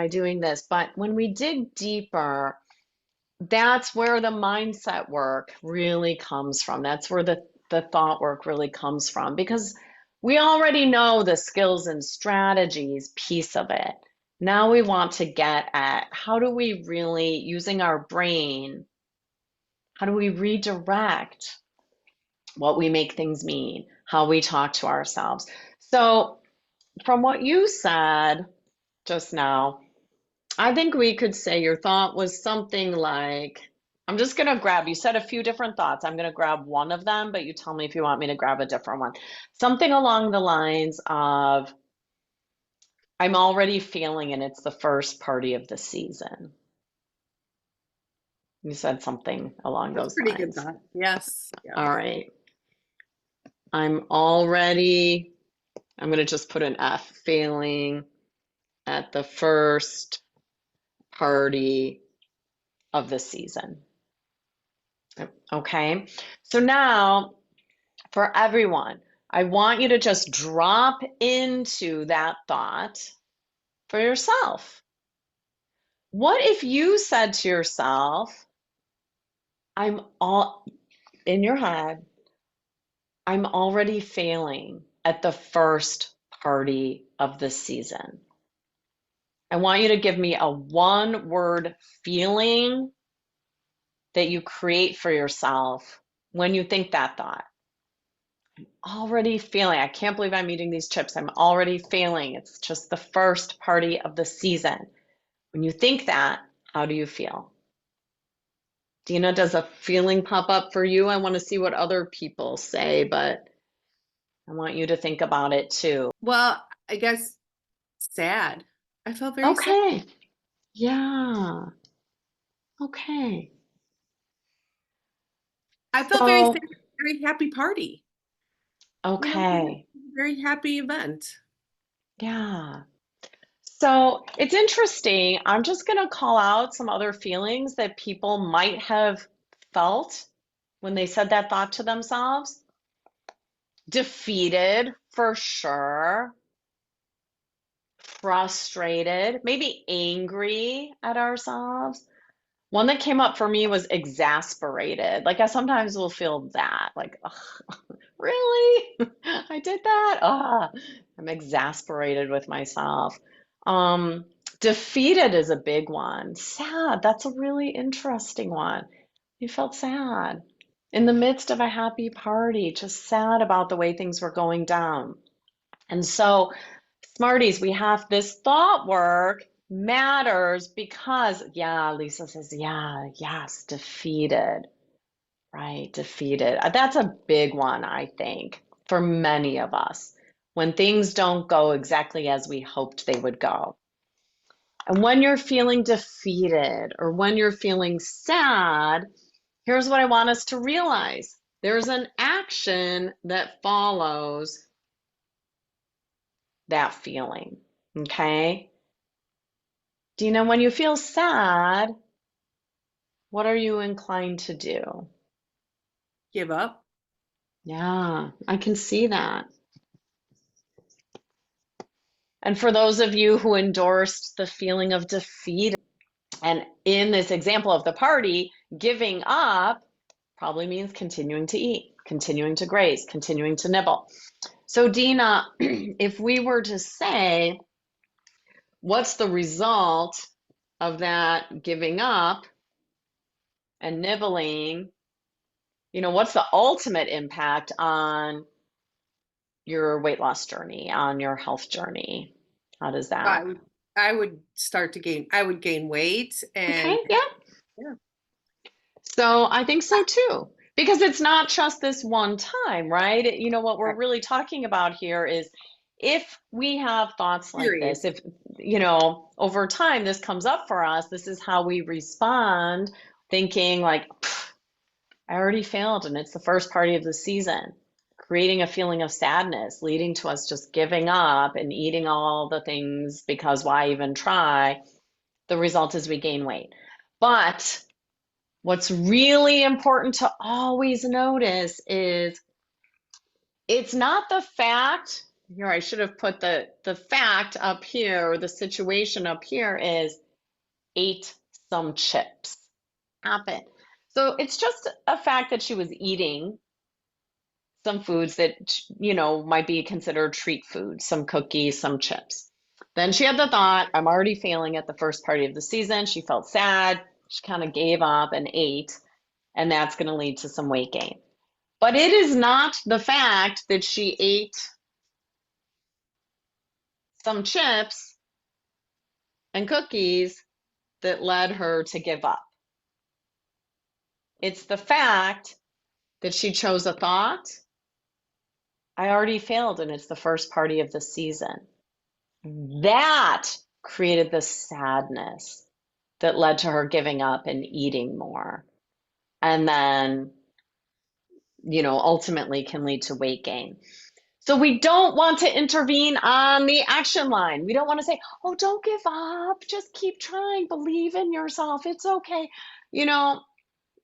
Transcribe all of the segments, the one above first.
by doing this? But when we dig deeper, that's where the mindset work really comes from. That's where the thought work really comes from because we already know the skills and strategies piece of it. Now we want to get at how do we really, using our brain, how do we redirect what we make things mean, how we talk to ourselves? So, from what you said just now, I think we could say your thought was something like, I'm just going to grab, you said a few different thoughts. I'm going to grab one of them, but you tell me if you want me to grab a different one. Something along the lines of, I'm already feeling and it's the first party of the season. You said something along That's those pretty good lines. thought. Yes. Yes. All right. I'm already, I'm going to just put an F, failing at the first party of the season. Okay. So now for everyone, I want you to just drop into that thought for yourself. What if you said to yourself, I'm all in your head, I'm already failing at the first party of the season. I want you to give me a one word feeling that you create for yourself when you think that thought. Already failing. I can't believe I'm eating these chips. I'm already failing. It's just the first party of the season. When you think that, how do you feel? Dina, does a feeling pop up for you? I want to see what other people say, but I want you to think about it too. Well, I guess sad. I felt very sad. Okay. Yeah. Okay. I felt very sad. So, At a very happy party. okay. Very happy event. Yeah. So it's interesting. I'm just going to call out some other feelings that people might have felt when they said that thought to themselves. Defeated, for sure. Frustrated, maybe angry at ourselves. One that came up for me was exasperated. Like I sometimes will feel that, like, ugh, really? I did that? I'm exasperated with myself. Um, Defeated is a big one. Sad, that's a really interesting one. You felt sad in the midst of a happy party, just sad about the way things were going down. And so, Smarties, we have this thought work matters because, yeah, Lisa says, yeah, yes, defeated, right? Defeated. That's a big one, I think, for many of us when things don't go exactly as we hoped they would go. And when you're feeling defeated or when you're feeling sad, here's what I want us to realize. There's an action that follows that feeling. Okay. Dina, when you feel sad, what are you inclined to do? Give up. Yeah, I can see that. And for those of you who endorsed the feeling of defeat, and in this example of the party, giving up probably means continuing to eat, continuing to graze, continuing to nibble. So, Dina, if we were to say, what's the result of that giving up and nibbling? What's the ultimate impact on your weight loss journey, on your health journey? How does I that? would I would start to gain I would gain weight and Okay, yeah. yeah. So I think so too. Because it's not just this one time, right? What we're Right. really talking about here is if we have thoughts like this, Series. if, over time this comes up for us, this is how we respond, thinking like, I already failed and it's the first party of the season, creating a feeling of sadness, leading to us just giving up and eating all the things because why even try? The result is we gain weight. But what's really important to always notice is it's not the fact here, I should have put the fact up here, or the situation up here is ate some chips. Happen. So it's just a fact that she was eating some foods that, might be considered treat foods, some cookies, some chips. Then she had the thought, I'm already failing at the first party of the season. She felt sad. She kind of gave up and ate, and that's going to lead to some weight gain. But it is not the fact that she ate some chips and cookies that led her to give up. It's the fact that she chose a thought. I already failed, and it's the first party of the season. That created the sadness that led to her giving up and eating more. And then, ultimately can lead to weight gain. So we don't want to intervene on the action line. We don't want to say, oh, don't give up. Just keep trying. Believe in yourself. It's okay. You know,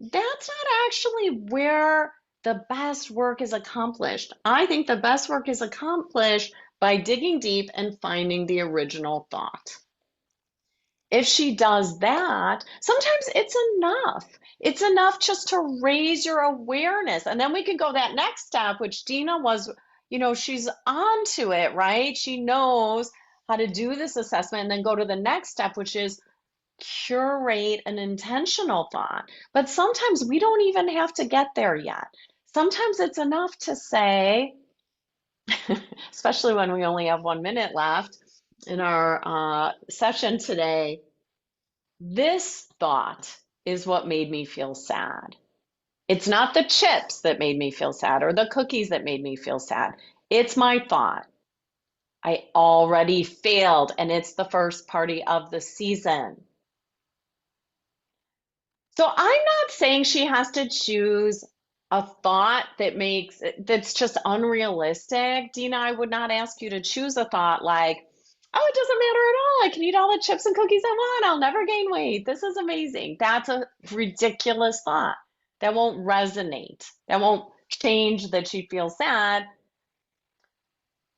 that's not actually where the best work is accomplished. I think the best work is accomplished by digging deep and finding the original thought. If she does that, sometimes it's enough. It's enough just to raise your awareness. And then we can go that next step, which Dina was, she's on to it, right? She knows how to do this assessment and then go to the next step, which is curate an intentional thought. But sometimes we don't even have to get there yet. Sometimes it's enough to say, especially when we only have 1 minute left in our session today, this thought is what made me feel sad. It's not the chips that made me feel sad or the cookies that made me feel sad. It's my thought. I already failed, and it's the first party of the season. So I'm not saying she has to choose a thought that's just unrealistic. Dina, I would not ask you to choose a thought like, oh, it doesn't matter at all. I can eat all the chips and cookies I want. I'll never gain weight. This is amazing. That's a ridiculous thought. That won't resonate. That won't change that she feels sad.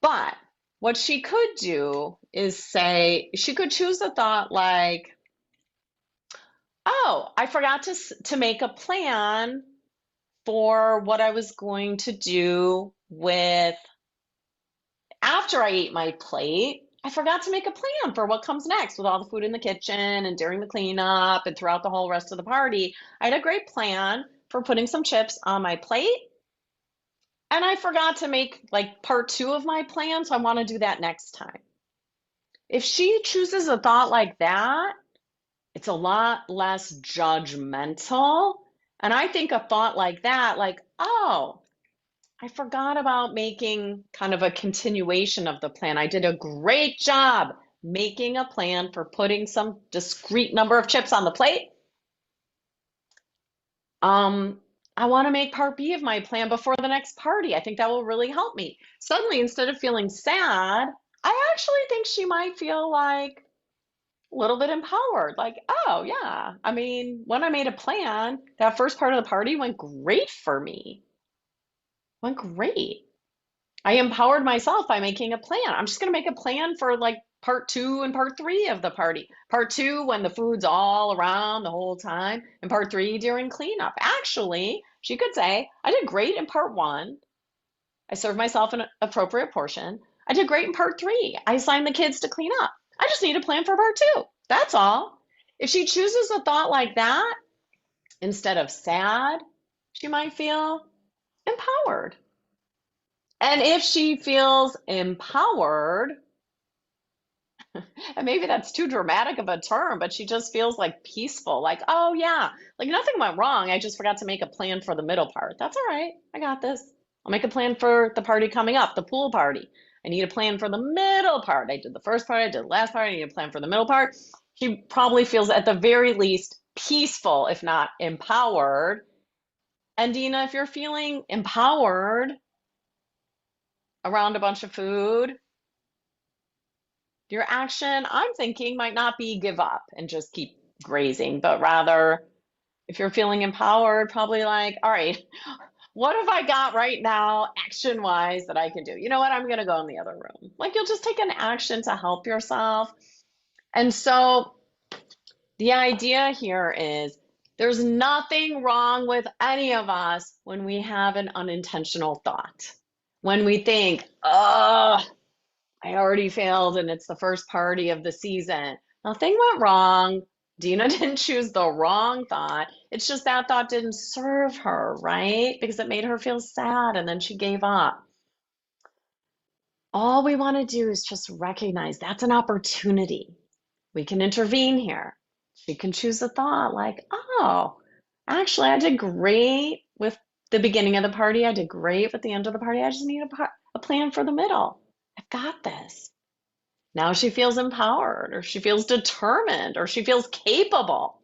But what she could do is say, she could choose a thought like, oh, I forgot to make a plan for what I was going to do with after I ate my plate. I forgot to make a plan for what comes next with all the food in the kitchen and during the cleanup and throughout the whole rest of the party. I had a great plan for putting some chips on my plate, and I forgot to make like part two of my plan, so I want to do that next time. If she chooses a thought like that, it's a lot less judgmental. And I think a thought like that, like, oh, I forgot about making kind of a continuation of the plan. I did a great job making a plan for putting some discrete number of chips on the plate. Um, I want to make part B of my plan before the next party. I think that will really help me. Suddenly, instead of feeling sad, I actually think she might feel like a little bit empowered. Like, oh, yeah. I mean, when I made a plan, that first part of the party went great for me. Went great. I empowered myself by making a plan. I'm just going to make a plan for like part two and part three of the party. Part two, when the food's all around the whole time, and part three during cleanup. Actually, she could say, I did great in part one. I served myself an appropriate portion. I did great in part three. I assigned the kids to clean up. I just need a plan for part two. That's all. If she chooses a thought like that, instead of sad, she might feel empowered. And if she feels empowered, and maybe that's too dramatic of a term, but she just feels like peaceful, like, oh yeah, like nothing went wrong. I just forgot to make a plan for the middle part. That's all right. I got this. I'll make a plan for the party coming up, the pool party. I need a plan for the middle part. I did the first part, I did the last part, I need a plan for the middle part. She probably feels at the very least peaceful, if not empowered. And Dina, if you're feeling empowered around a bunch of food, your action, I'm thinking, might not be give up and just keep grazing, but rather, if you're feeling empowered, probably like, all right, What have I got right now, action wise, that I can do? You know what? I'm going to go in the other room. Like you'll just take an action to help yourself. And so the idea here is there's nothing wrong with any of us when we have an unintentional thought. When we think, oh, I already failed and it's the first party of the season. Nothing went wrong. Dina didn't choose the wrong thought. It's just that thought didn't serve her, right? Because it made her feel sad and then she gave up. All we want to do is just recognize that's an opportunity. We can intervene here. She can choose a thought like, oh, actually, I did great with the beginning of the party. I did great with the end of the party. I just need a plan for the middle. I've got this. Now she feels empowered, or she feels determined, or she feels capable.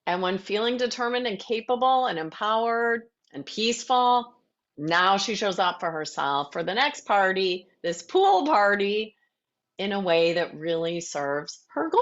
And when feeling determined and capable and empowered and peaceful, now she shows up for herself for the next party, this pool party, in a way that really serves her goal.